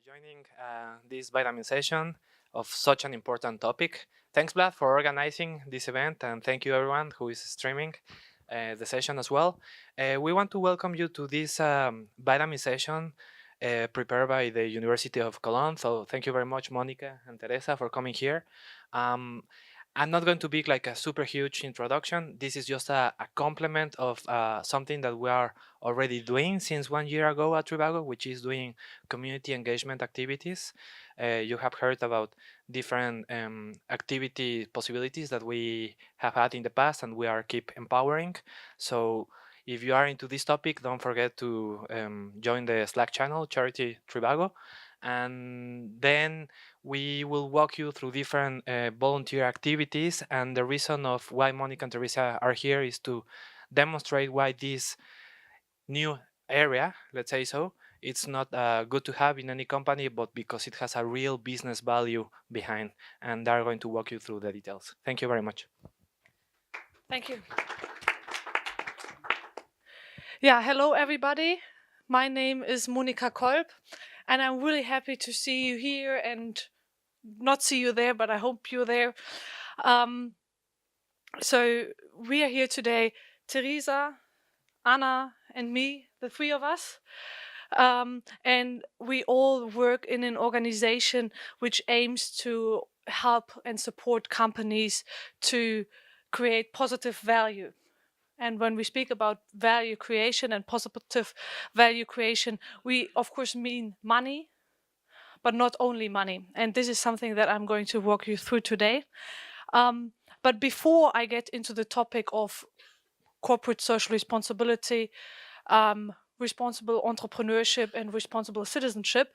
joining this vitamin session of such an important topic. Thanks, Vlad, for organizing this event, and thank you everyone who is streaming the session as well. We want to welcome you to this vitamin session prepared by the University of Cologne. So thank you very much, Monica and Teresa, for coming here. Um, I'm not going to be like a super huge introduction. This is just a complement of something that we are already doing since 1 year ago at Trivago, which is doing community engagement activities. You have heard about different activity possibilities that we have had in the past and we are keep empowering. So if you are into this topic, don't forget to join the Slack channel, Charity Trivago. And then we will walk you through different volunteer activities. And the reason of why Monica and Teresa are here is to demonstrate why this new area, let's say so, it's not good to have in any company, but because it has a real business value behind. And they're going to walk you through the details. Thank you very much. Thank you. Yeah, hello everybody. My name is Monika Kolb, and I'm really happy to see you here and not see you there, but I hope you're there. So we are here today, Teresa, Anna, and me, the three of us. And we all work in an organization which aims to help and support companies to create positive value. And when we speak about value creation and positive value creation, we of course mean money, but not only money. And this is something that I'm going to walk you through today. But before I get into the topic of corporate social responsibility, responsible entrepreneurship, and responsible citizenship,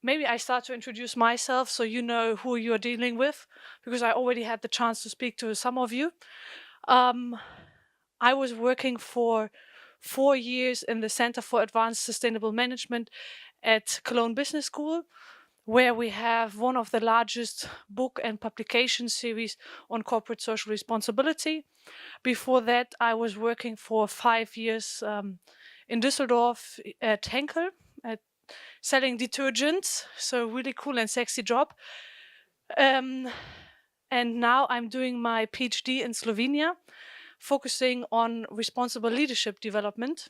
maybe I start to introduce myself so you know who you're dealing with, because I already had the chance to speak to some of you. I was working for 4 years in the Center for Advanced Sustainable Management at Cologne Business School, where we have one of the largest book and publication series on corporate social responsibility. Before that, I was working for 5 years in Düsseldorf at Henkel, selling detergents, so really cool and sexy job. And now I'm doing my PhD in Slovenia, focusing on responsible leadership development,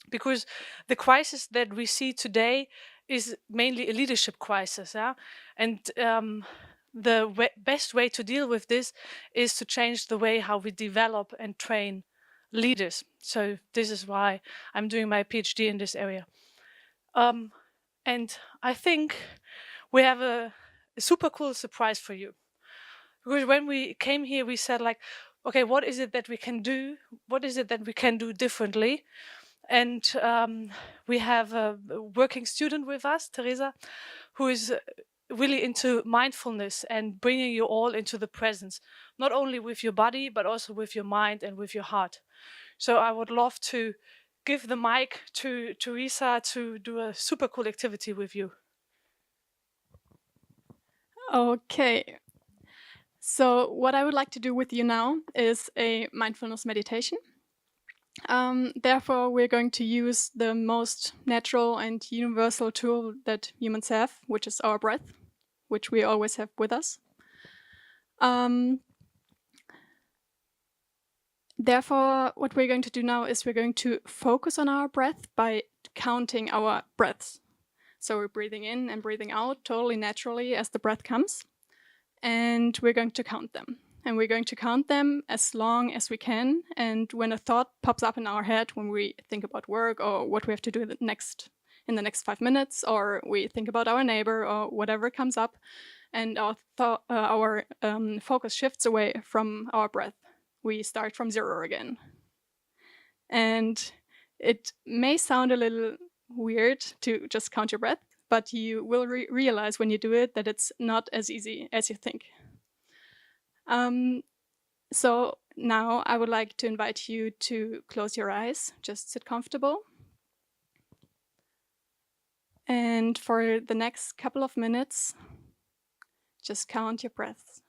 because the crisis that we see today is mainly a leadership crisis. Yeah? And the best way to deal with this is to change the way how we develop and train leaders. So this is why I'm doing my PhD in this area. And I think we have a super cool surprise for you. Because when we came here, we said like, okay, what is it that we can do? What is it that we can do differently? And we have a working student with us, Teresa, who is really into mindfulness and bringing you all into the presence, not only with your body, but also with your mind and with your heart. So I would love to give the mic to Teresa to do a super cool activity with you. Okay. So what I would like to do with you now is a mindfulness meditation. Therefore, we're going to use the most natural and universal tool that humans have, which is our breath, which we always have with us. Therefore, what we're going to do now is we're going to focus on our breath by counting our breaths. So we're breathing in and breathing out totally naturally as the breath comes. And we're going to count them. And we're going to count them as long as we can. And when a thought pops up in our head, when we think about work or what we have to do in the next 5 minutes, or we think about our neighbor or whatever comes up, and our focus shifts away from our breath, we start from 0 again. And it may sound a little weird to just count your breath, but you will realize when you do it that it's not as easy as you think. So now I would like to invite you to close your eyes, just sit comfortable. And for the next couple of minutes, just count your breaths.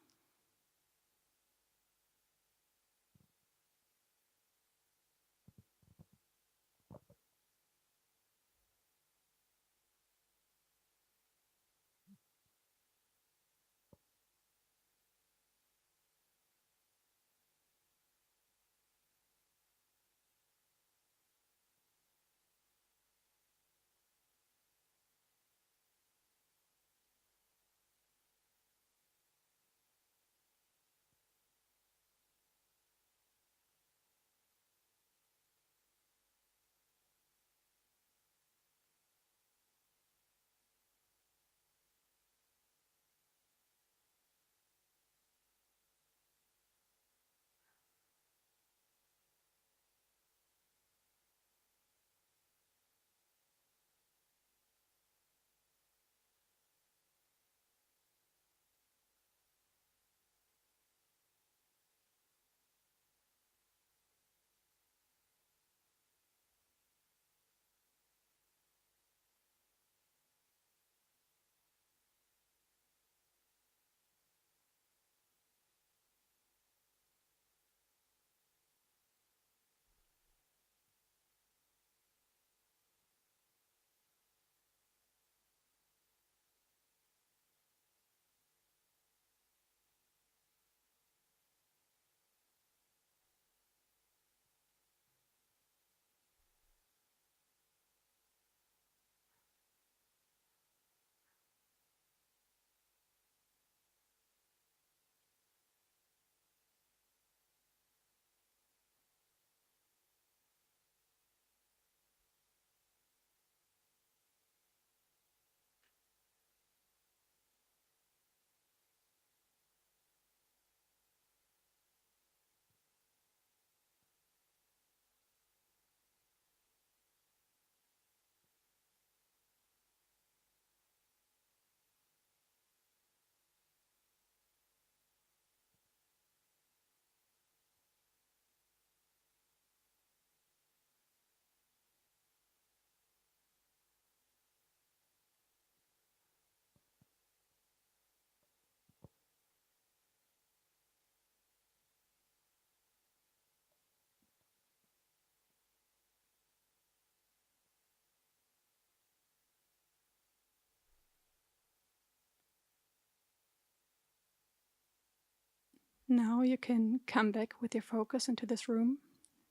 Now you can come back with your focus into this room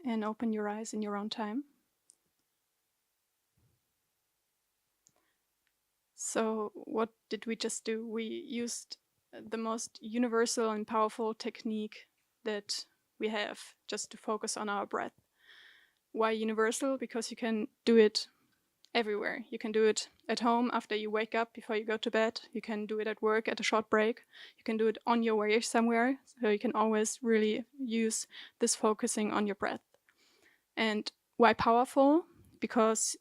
and open your eyes in your own time. So what did we just do? We used the most universal and powerful technique that we have just to focus on our breath. Why universal? Because you can do it everywhere. You can do it at home after you wake up, before you go to bed. You can do it at work at a short break. You can do it on your way somewhere. So you can always really use this focusing on your breath. And why powerful? Because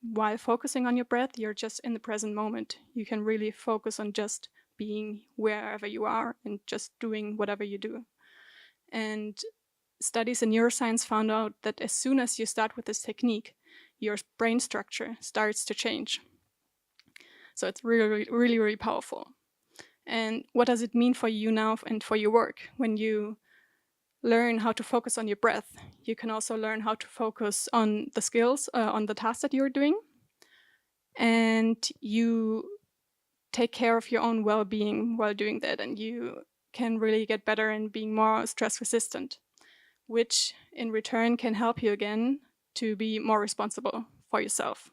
while focusing on your breath, you're just in the present moment. You can really focus on just being wherever you are and just doing whatever you do. And studies in neuroscience found out that as soon as you start with this technique, your brain structure starts to change. So it's really, really, really powerful. And what does it mean for you now and for your work? When you learn how to focus on your breath, you can also learn how to focus on the skills, on the tasks that you're doing. And you take care of your own well-being while doing that. And you can really get better in being more stress resistant, which in return can help you again to be more responsible for yourself.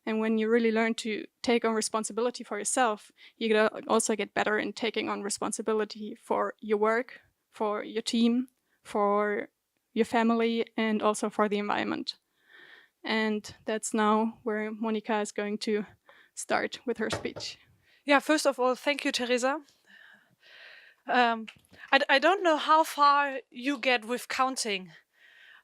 And when you really learn to take on responsibility for yourself, you also get better in taking on responsibility for your work, for your team, for your family, and also for the environment. And that's now where Monika is going to start with her speech. Yeah, first of all, thank you, Teresa. I don't know how far you get with counting.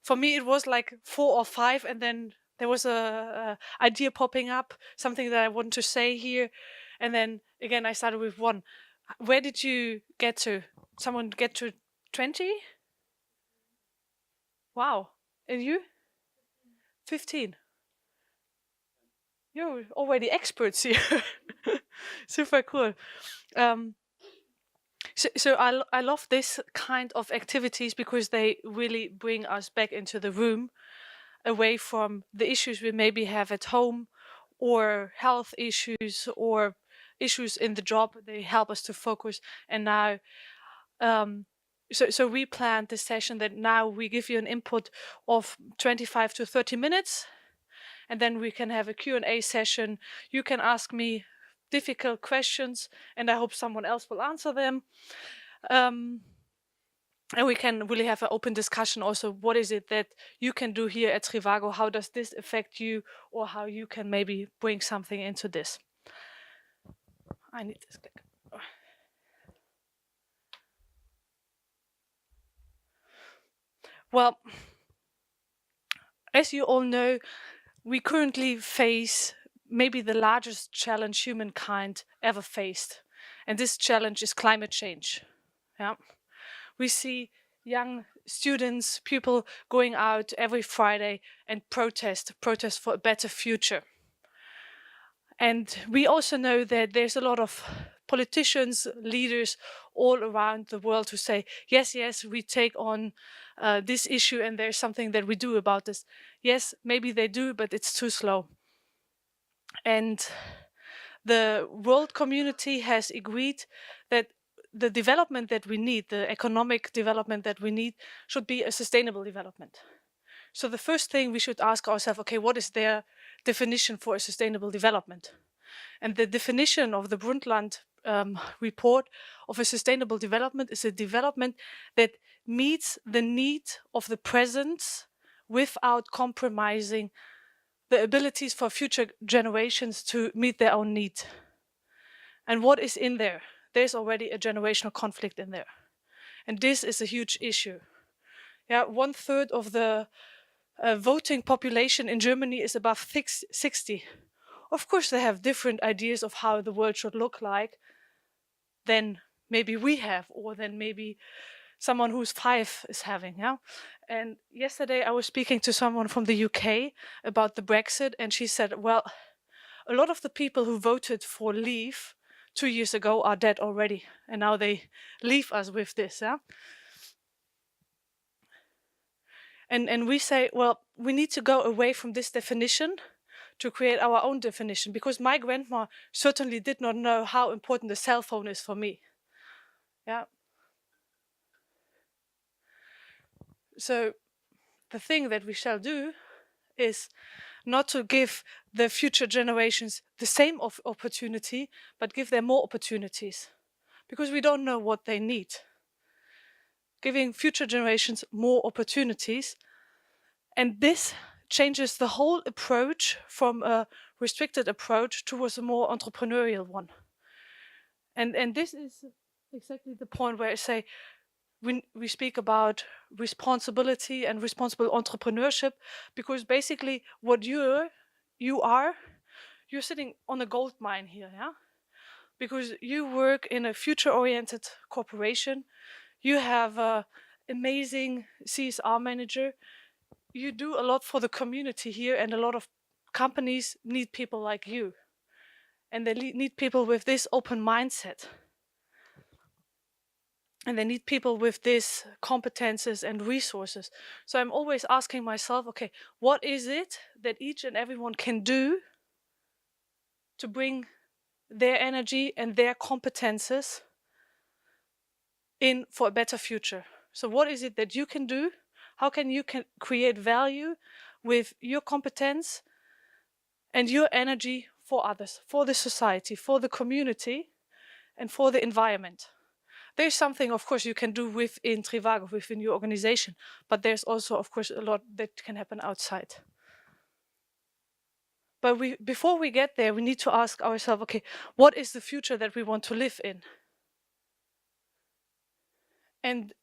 For me, it was like 4 or 5, and then there was a idea popping up, something that I want to say here, and then again I started with 1. Where did you get to? Someone get to 20? Wow. And you? 15. You're already experts here. Super cool. So I love this kind of activities because they really bring us back into the room, away from the issues we maybe have at home, or health issues, or issues in the job. They help us to focus. And now, so we planned this session that now we give you an input of 25 to 30 minutes, and then we can have a Q&A session. You can ask me difficult questions, and I hope someone else will answer them. And we can really have an open discussion also. What is it that you can do here at Trivago? How does this affect you? Or how you can maybe bring something into this? I need this click. Well, as you all know, we currently face maybe the largest challenge humankind ever faced. And this challenge is climate change. Yeah. We see young students, people going out every Friday and protest for a better future. And we also know that there's a lot of politicians, leaders all around the world who say, yes, we take on this issue and there's something that we do about this. Yes, maybe they do, but it's too slow. And the world community has agreed that the development that we need, the economic development that we need, should be a sustainable development. So the first thing we should ask ourselves, okay, what is their definition for a sustainable development? And the definition of the Brundtland report of a sustainable development is a development that meets the need of the present without compromising the abilities for future generations to meet their own needs. And what is in there? There's already a generational conflict in there. And this is a huge issue. Yeah, 1/3 of the voting population in Germany is above 60. Of course, they have different ideas of how the world should look like than maybe we have, or than maybe someone who's 5 is having. Yeah. And yesterday I was speaking to someone from the UK about the Brexit, and she said, well, a lot of the people who voted for leave 2 years ago are dead already, and now they leave us with this. Yeah? And we say, well, we need to go away from this definition to create our own definition, because my grandma certainly did not know how important the cell phone is for me. Yeah. So the thing that we shall do is not to give the future generations the same opportunity, but give them more opportunities, because we don't know what they need. Giving future generations more opportunities, and this changes the whole approach from a restricted approach towards a more entrepreneurial one. And this is exactly the point where I say we speak about responsibility and responsible entrepreneurship, because basically what you're sitting on a gold mine here, yeah? Because you work in a future-oriented corporation, you have a amazing CSR manager, you do a lot for the community here, and a lot of companies need people like you, and they need people with this open mindset, and they need people with these competences and resources. So I'm always asking myself, okay, what is it that each and everyone can do to bring their energy and their competences in for a better future? So what is it that you can do? How can you create value with your competence and your energy for others, for the society, for the community, and for the environment? There's something, of course, you can do within Trivago, within your organization, but there's also, of course, a lot that can happen outside. But before we get there, we need to ask ourselves, okay, what is the future that we want to live in? And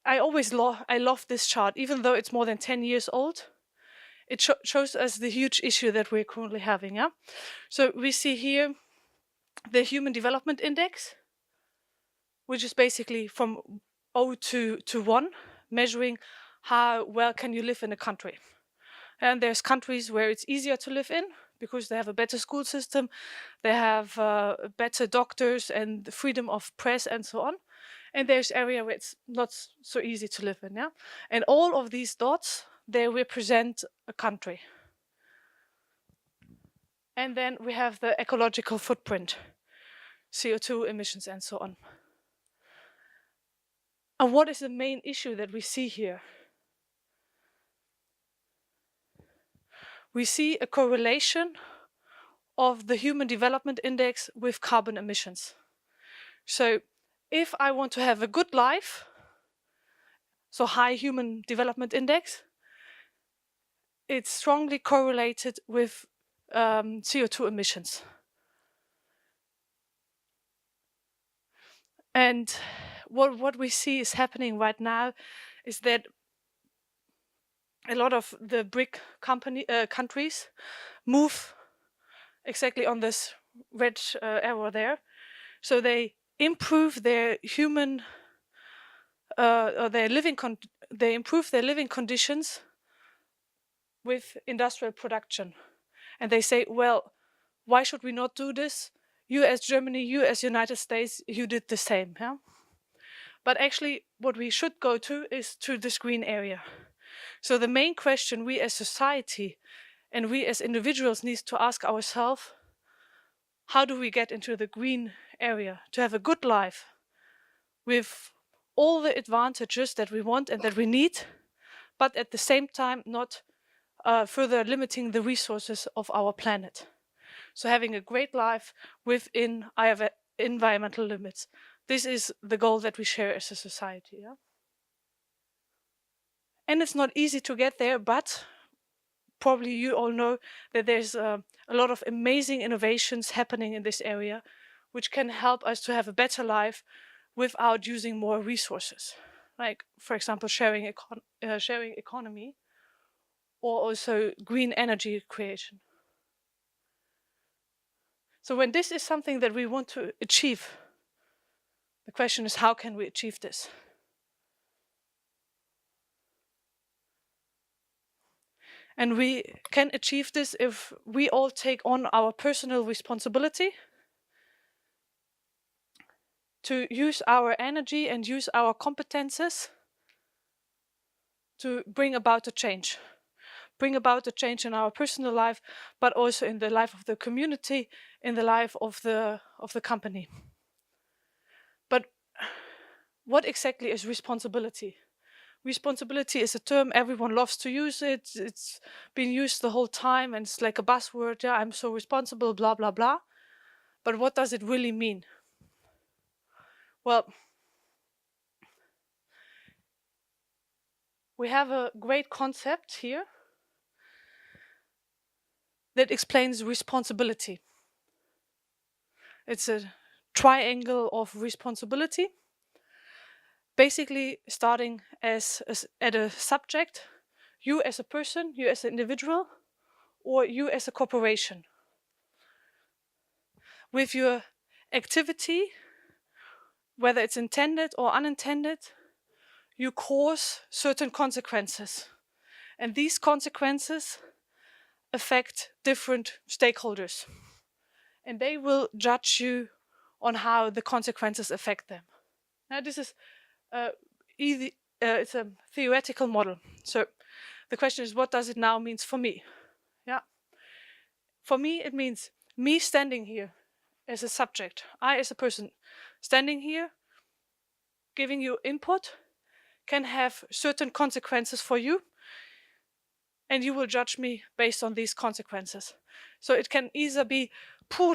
I love this chart, even though it's more than 10 years old. It shows us the huge issue that we're currently having. Yeah? So we see here the Human Development Index, which is basically from 0 to 1, measuring how well can you live in a country. And there's countries where it's easier to live in because they have a better school system, they have better doctors and the freedom of press and so on. And there's area where it's not so easy to live in. Yeah? And all of these dots, they represent a country. And then we have the ecological footprint, CO2 emissions and so on. And what is the main issue that we see here? We see a correlation of the Human Development Index with carbon emissions. So if I want to have a good life, so high Human Development Index, it's strongly correlated with CO2 emissions. And what we see is happening right now is that a lot of the BRIC countries move exactly on this red arrow there. So they improve their human, or they improve their living conditions with industrial production. And they say, well, why should we not do this? You as Germany, you as United States, you did the same. Yeah? But actually, what we should go to is to this green area. So the main question we as society and we as individuals need to ask ourselves, how do we get into the green area to have a good life with all the advantages that we want and that we need, but at the same time not further limiting the resources of our planet. So having a great life within our environmental limits. This is the goal that we share as a society. Yeah? And it's not easy to get there, but probably you all know that there's a lot of amazing innovations happening in this area, which can help us to have a better life without using more resources. Like, for example, sharing economy, or also green energy creation. So when this is something that we want to achieve, the question is, how can we achieve this? And we can achieve this if we all take on our personal responsibility to use our energy and use our competences to bring about a change. Bring about a change in our personal life, but also in the life of the community, in the life of the company. But what exactly is responsibility? responsibility is a term everyone loves to use. It's been used the whole time, and it's like a buzzword. Yeah, I'm so responsible, blah blah blah. But what does it really mean? Well, we have a great concept here that explains responsibility. It's a triangle of responsibility, basically starting as at a subject, you as a person, you as an individual, or you as a corporation. With your activity, whether it's intended or unintended, you cause certain consequences. And these consequences affect different stakeholders. And they will judge you on how the consequences affect them. Now, this is it's a theoretical model. So the question is, what does it now mean for me? Yeah. For me, it means me standing here as a subject. I, as a person, standing here, giving you input, can have certain consequences for you, and you will judge me based on these consequences. So it can either be,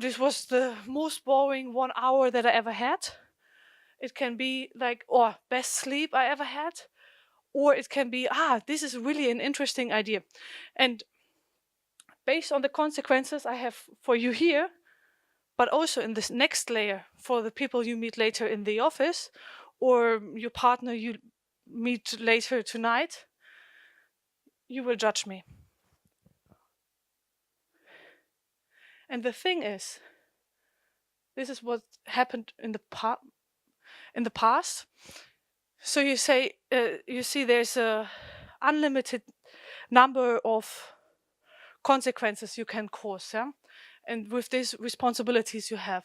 this was the most boring 1 hour that I ever had. It can be like, best sleep I ever had. Or it can be, this is really an interesting idea. And based on the consequences I have for you here, but also in this next layer for the people you meet later in the office, or your partner you meet later tonight, you will judge me. And the thing is, this is what happened in the past. So you see there's a unlimited number of consequences you can cause, yeah? And with these responsibilities you have.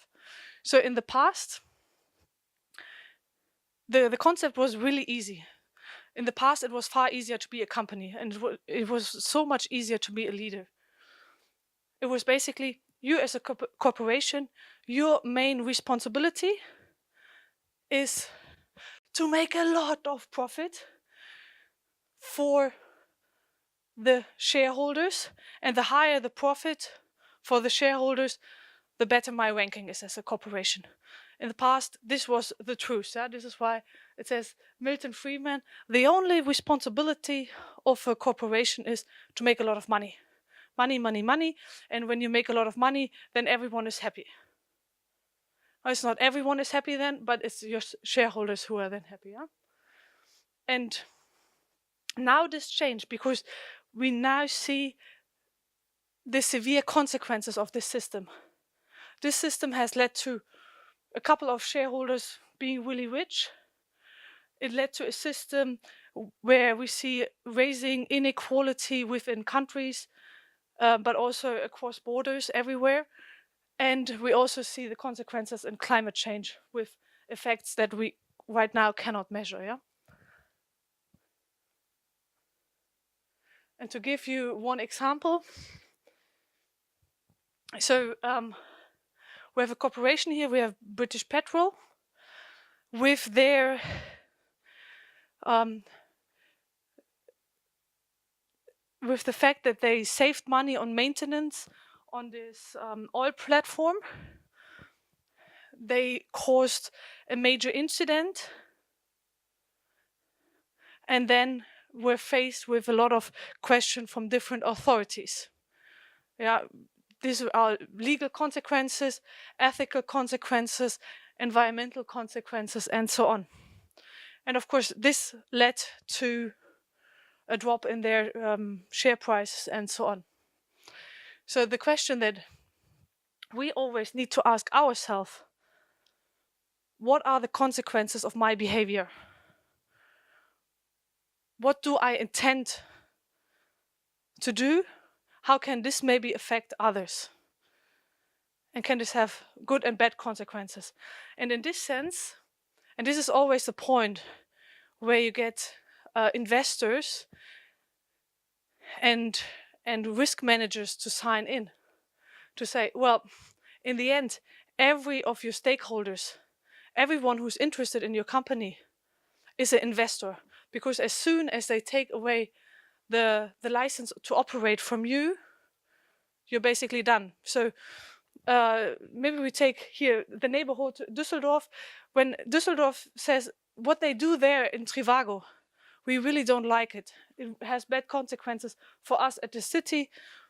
So in the past, the concept was really easy. In the past, it was far easier to be a company, and it was so much easier to be a leader. It was basically, you as a corporation, your main responsibility is to make a lot of profit for the shareholders, and the higher the profit for the shareholders, the better my ranking is as a corporation. In the past, this was the truth. Yeah? This is why it says, Milton Friedman, the only responsibility of a corporation is to make a lot of money. Money, money, money. And when you make a lot of money, then everyone is happy. Well, it's not everyone is happy then, but it's your shareholders who are then happy. Yeah? And now this changed because we now see the severe consequences of this system. This system has led to a couple of shareholders being really rich. It led to a system where we see raising inequality within countries, but also across borders everywhere. And we also see the consequences in climate change with effects that we right now cannot measure. Yeah? And to give you one example, so we have a corporation here, we have British Petrol, with their with the fact that they saved money on maintenance on this oil platform. They caused a major incident, and then were faced with a lot of questions from different authorities. Yeah, these are legal consequences, ethical consequences, environmental consequences, and so on. And of course, this led to a drop in their share prices and so on. So the question that we always need to ask ourselves, what are the consequences of my behavior? What do I intend to do? How can this maybe affect others? And can this have good and bad consequences? And in this sense, and this is always the point where you get investors and risk managers to sign in, to say, well, in the end, every of your stakeholders, everyone who's interested in your company is an investor, because as soon as they take away the license to operate from you, you're basically done. So maybe we take here the neighborhood Düsseldorf. When Düsseldorf says what they do there in Trivago, we really don't like it. It has bad consequences for us at the city,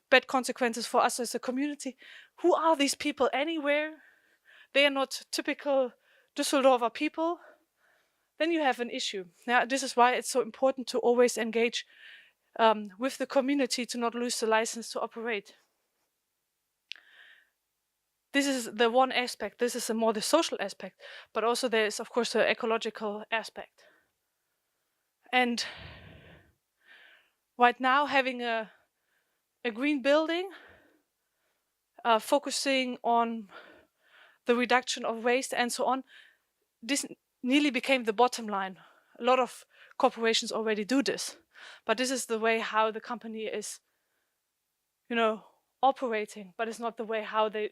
bad consequences for us as a community. Who are these people anywhere? They are not typical Düsseldorfer people. Then you have an issue. Yeah, this is why it's so important to always engage with the community to not lose the license to operate. This is the one aspect. This is more the social aspect, but also there is, of course, the ecological aspect. And right now, having a green building, focusing on the reduction of waste and so on, this nearly became the bottom line. A lot of corporations already do this, but this is the way how the company is, operating, but it's not the way how they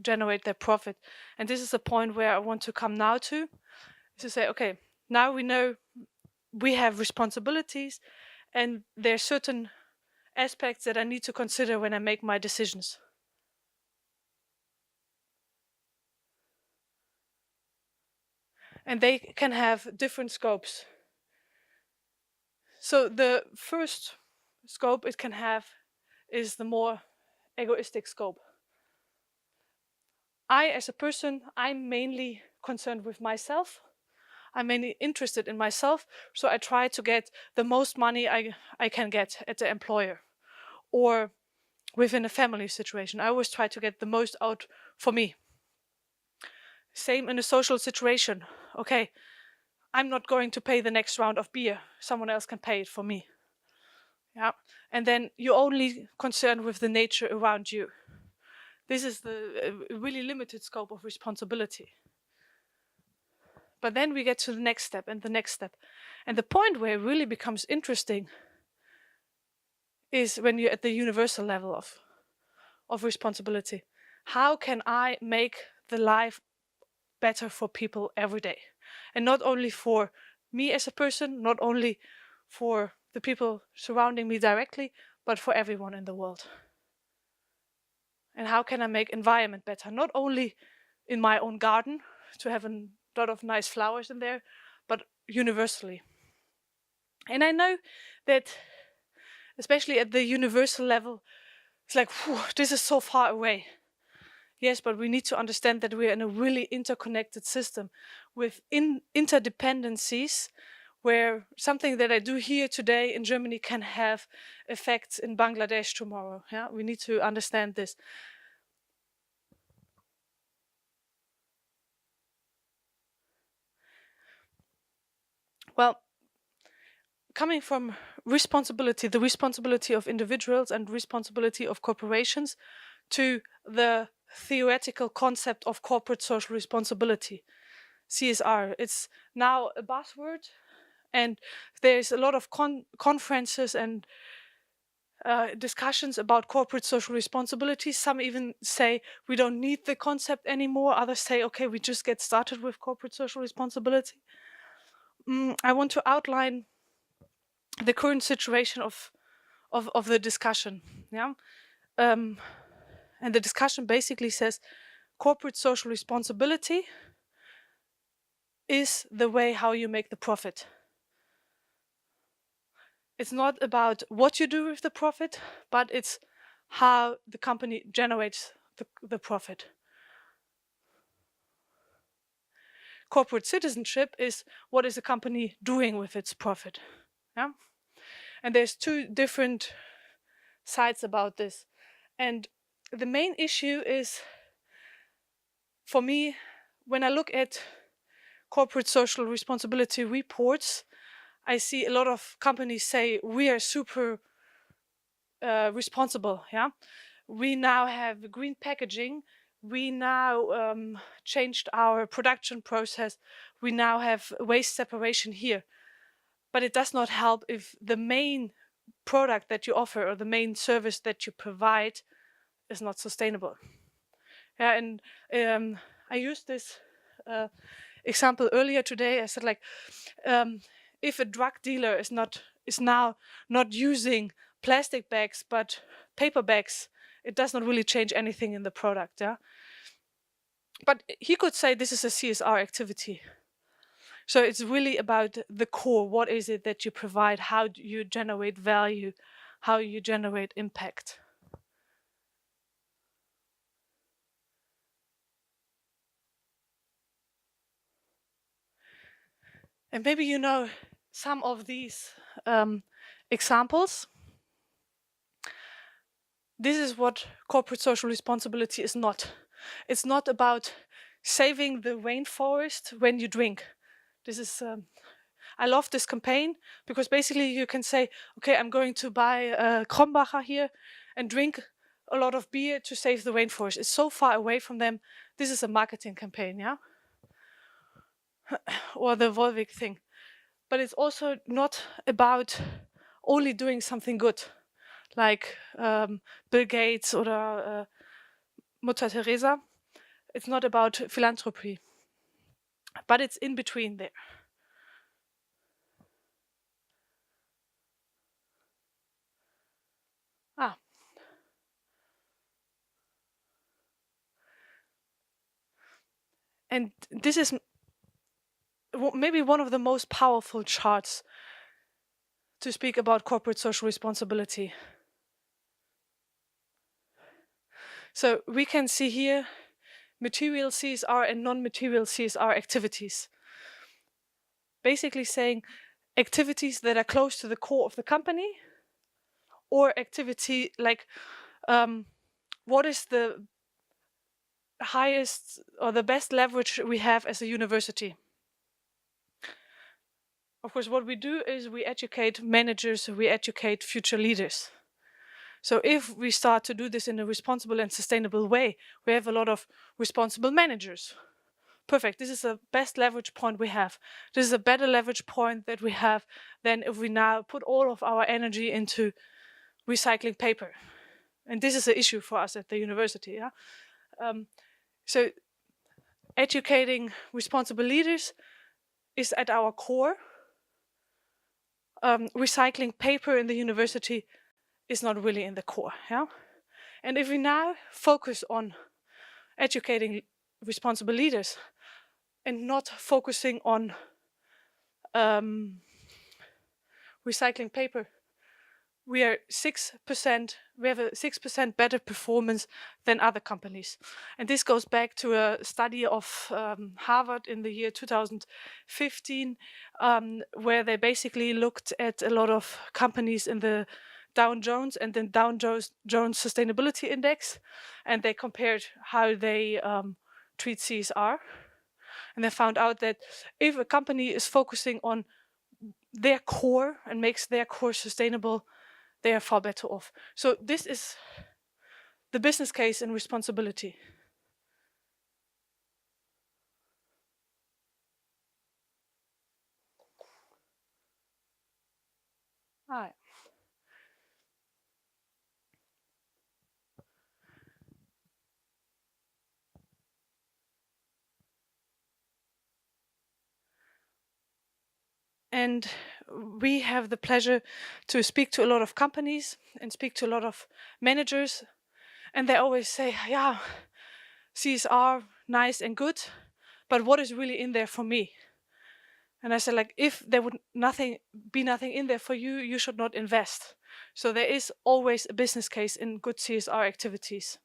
generate their profit. And this is the point where I want to come now to say, okay, now we know we have responsibilities and there are certain aspects that I need to consider when I make my decisions. And they can have different scopes. So the first scope it can have is the more egoistic scope. I, as a person, I'm mainly concerned with myself. I'm mainly interested in myself, so I try to get the most money I can get at the employer. Or within a family situation, I always try to get the most out for me. Same in a social situation. Okay, I'm not going to pay the next round of beer. Someone else can pay it for me. Yeah, and then you're only concerned with the nature around you. This is the really limited scope of responsibility. But then we get to the next step and the next step. And the point where it really becomes interesting is when you're at the universal level of responsibility. How can I make the life better for people every day? And not only for me as a person, not only for the people surrounding me directly, but for everyone in the world. And how can I make environment better? Not only in my own garden, to have a lot of nice flowers in there, but universally. And I know that, especially at the universal level, it's like, whew, this is so far away. Yes, but we need to understand that we're in a really interconnected system with interdependencies, where something that I do here today in Germany can have effects in Bangladesh tomorrow. Yeah, we need to understand this. Well, coming from responsibility, the responsibility of individuals and responsibility of corporations, to the theoretical concept of corporate social responsibility, CSR. It's now a buzzword, and there's a lot of conferences and discussions about corporate social responsibility. Some even say we don't need the concept anymore. Others say, okay, we just get started with corporate social responsibility. I want to outline the current situation of the discussion. Yeah, and the discussion basically says corporate social responsibility is the way how you make the profit. It's not about what you do with the profit, but it's how the company generates the profit. Corporate citizenship is what is a company doing with its profit. Yeah? And there's two different sides about this. And the main issue is, for me, when I look at corporate social responsibility reports, I see a lot of companies say we are super responsible. Yeah, we now have green packaging. We now changed our production process. We now have waste separation here. But it does not help if the main product that you offer or the main service that you provide is not sustainable. Yeah, and I used this example earlier today. I said, like, if a drug dealer is now not using plastic bags but paper bags, it does not really change anything in the product. Yeah, but he could say this is a CSR activity. So it's really about the core. What is it that you provide? How do you generate value? How you generate impact? And maybe you know some of these examples. This is what corporate social responsibility is not. It's not about saving the rainforest when you drink. This is, I love this campaign because basically you can say, okay, I'm going to buy a Krombacher here and drink a lot of beer to save the rainforest. It's so far away from them. This is a marketing campaign, yeah? Or the Volvic thing. But it's also not about only doing something good, like Bill Gates or Mutter Teresa. It's not about philanthropy, but it's in between there. And this is maybe one of the most powerful charts to speak about corporate social responsibility. So we can see here material CSR and non-material CSR activities. Basically saying activities that are close to the core of the company, or activity like what is the highest or the best leverage we have as a university. Of course, what we do is we educate managers, we educate future leaders. So if we start to do this in a responsible and sustainable way, we have a lot of responsible managers. Perfect, this is the best leverage point we have. This is a better leverage point that we have than if we now put all of our energy into recycling paper. And this is an issue for us at the university. Yeah? So educating responsible leaders is at our core. Recycling paper in the university is not really in the core. Yeah? And if we now focus on educating responsible leaders and not focusing on recycling paper, we have a 6% better performance than other companies. And this goes back to a study of Harvard in the year 2015, where they basically looked at a lot of companies in the Dow Jones and the Dow Jones Sustainability Index, and they compared how they treat CSR. And they found out that if a company is focusing on their core and makes their core sustainable, they are far better off. So this is the business case and responsibility. All right. And we have the pleasure to speak to a lot of companies and speak to a lot of managers. And they always say, yeah, CSR, nice and good, but what is really in there for me? And I said, like, if there would be nothing in there for you, you should not invest. So there is always a business case in good CSR activities.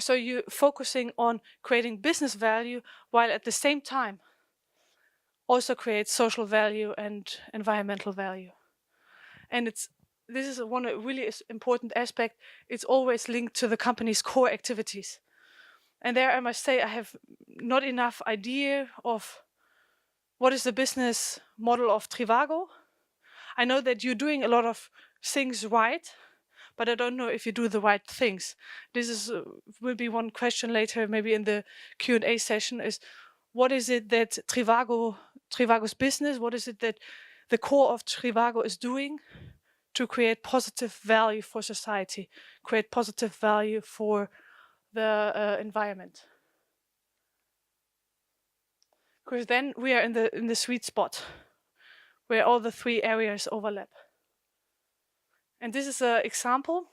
So you're focusing on creating business value while at the same time also create social value and environmental value. And this is one really important aspect. It's always linked to the company's core activities. And there I must say I have not enough idea of what is the business model of Trivago. I know that you're doing a lot of things right, but I don't know if you do the right things. This will be one question later, maybe in the Q&A session, is what is it that Trivago's business, what is it that the core of Trivago is doing to create positive value for society, create positive value for the environment? because then we are in the sweet spot where all the three areas overlap. And this is an example.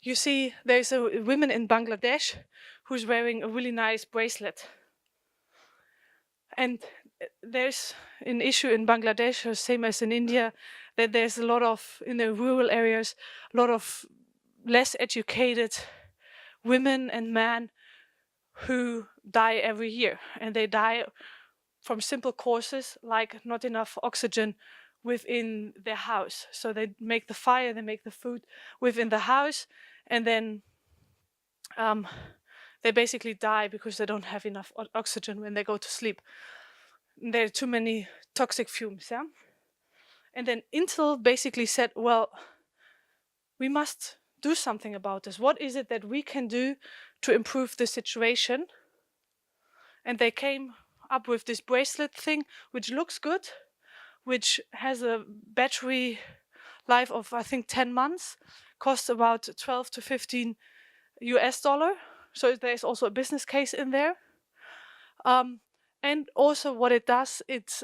You see there's a woman in Bangladesh who's wearing a really nice bracelet. And there's an issue in Bangladesh, same as in India, that there's a lot of, in the rural areas, a lot of less educated women and men who die every year. And they die from simple causes like not enough oxygen within their house. So they make the fire, they make the food within the house, and then they basically die because they don't have enough oxygen when they go to sleep. There are too many toxic fumes, yeah? And then Intel basically said, well, we must do something about this. What is it that we can do to improve the situation? And they came up with this bracelet thing, which looks good, which has a battery life of, I think, 10 months, costs about 12 to 15 US dollar. So there's also a business case in there. And also what it does, it's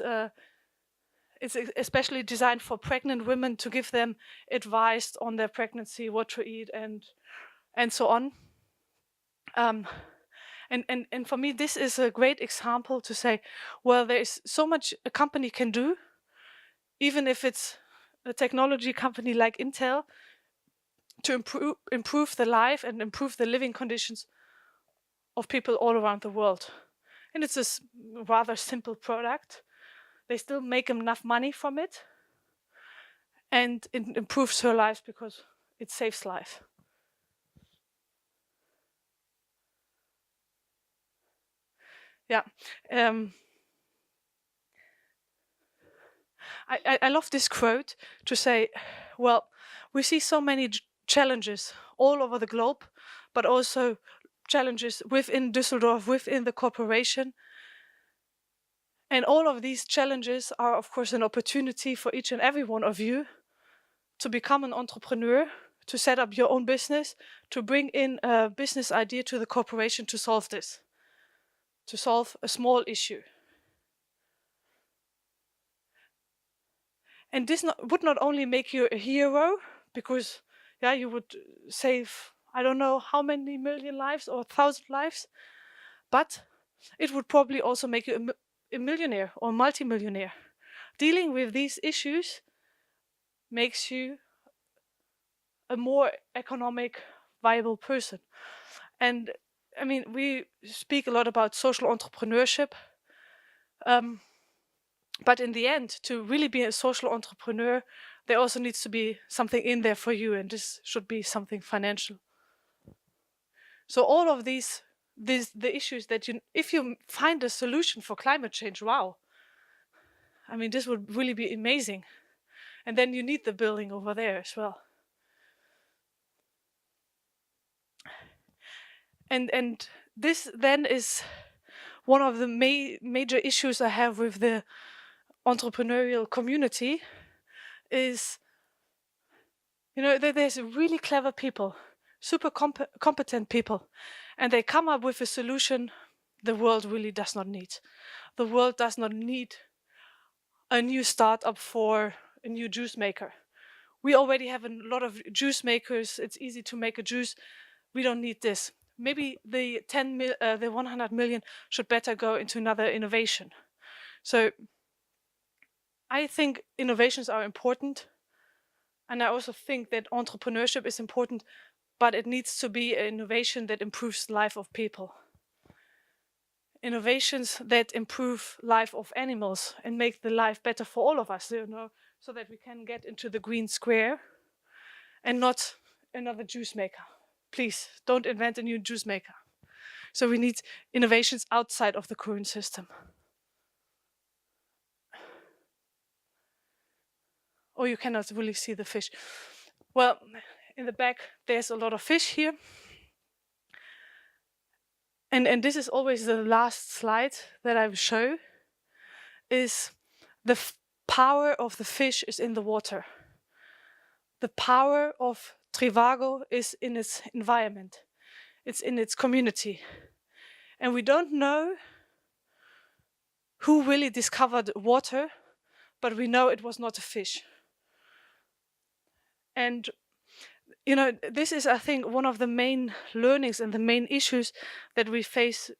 especially designed for pregnant women to give them advice on their pregnancy, what to eat, and so on. And for me, this is a great example to say, well, there is so much a company can do, even if it's a technology company like Intel, to improve the life and improve the living conditions of people all around the world. And it's a rather simple product. They still make enough money from it, and it improves her life because it saves life. Yeah. I love this quote to say, well, we see so many challenges all over the globe, but also challenges within Düsseldorf, within the corporation. And all of these challenges are, of course, an opportunity for each and every one of you to become an entrepreneur, to set up your own business, to bring in a business idea to the corporation to solve this, to solve a small issue. And this would not only make you a hero, because you would save, I don't know how many million lives or 1,000 lives, but it would probably also make you a millionaire or multimillionaire. Dealing with these issues makes you a more economic, viable person. And I mean, we speak a lot about social entrepreneurship, but in the end, to really be a social entrepreneur, there also needs to be something in there for you, and this should be something financial. So all of the issues that if you find a solution for climate change, wow. I mean, this would really be amazing. And then you need the building over there as well. And this then is one of the major issues I have with the entrepreneurial community is, there's really clever people, super competent people, and they come up with a solution the world really does not need. The world does not need a new startup for a new juice maker. We already have a lot of juice makers. It's easy to make a juice. We don't need this. Maybe the 100 million should better go into another innovation. So I think innovations are important. And I also think that entrepreneurship is important, but it needs to be an innovation that improves the life of people. Innovations that improve life of animals and make the life better for all of us, so that we can get into the green square and not another juice maker. Please, don't invent a new juice maker. So we need innovations outside of the current system. Oh, you cannot really see the fish. Well, in the back, there's a lot of fish here. And this is always the last slide that I will show, is the power of the fish is in the water. The power of Trivago is in its environment. It's in its community. And we don't know who really discovered water, but we know it was not a fish. And this is, I think, one of the main learnings and the main issues that we face,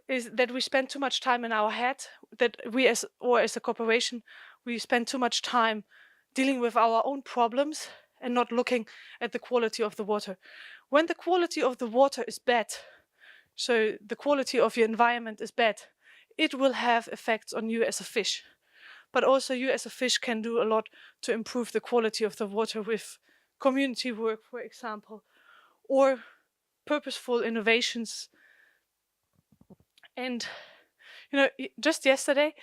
is that we spend too much time in our head, that we as a corporation, we spend too much time dealing with our own problems and not looking at the quality of the water. When the quality of the water is bad, so the quality of your environment is bad, it will have effects on you as a fish. But also you as a fish can do a lot to improve the quality of the water with community work, for example, or purposeful innovations. And just yesterday,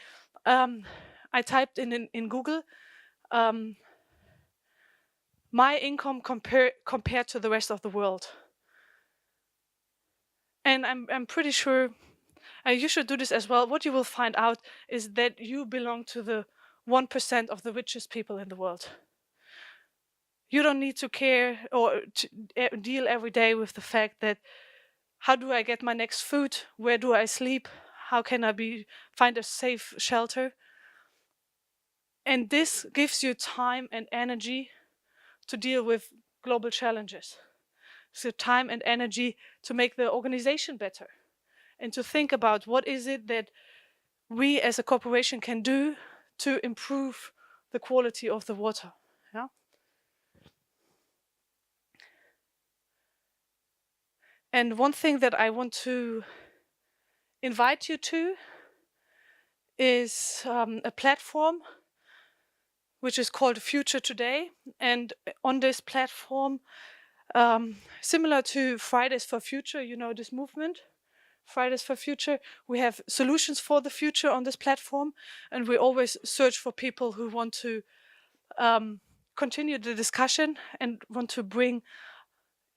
I typed in Google my income compared to the rest of the world. And I'm pretty sure you should do this as well. What you will find out is that you belong to the 1% of the richest people in the world. You don't need to care or to deal every day with the fact that, how do I get my next food? Where do I sleep? How can I find a safe shelter? And this gives you time and energy to deal with global challenges. So time and energy to make the organization better and to think about what is it that we as a corporation can do to improve the quality of the water. Yeah. And one thing that I want to invite you to is a platform which is called Future Today. And on this platform, similar to Fridays for Future, this movement, Fridays for Future, we have solutions for the future on this platform, and we always search for people who want to continue the discussion and want to bring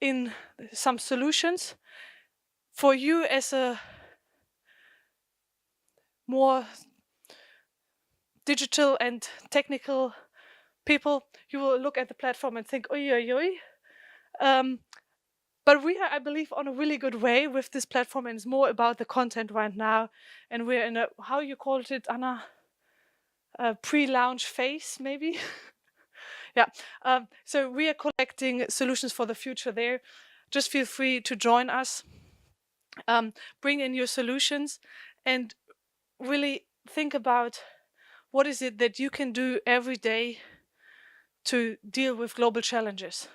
in some solutions. For you as a more digital and technical people, you will look at the platform and think, oi, oi, oi. But we are, I believe, on a really good way with this platform, and it's more about the content right now. And we're in a, how you called it, Anna? A pre-launch phase, maybe? Yeah. So we are collecting solutions for the future there. Just feel free to join us. Bring in your solutions and really think about what is it that you can do every day to deal with global challenges.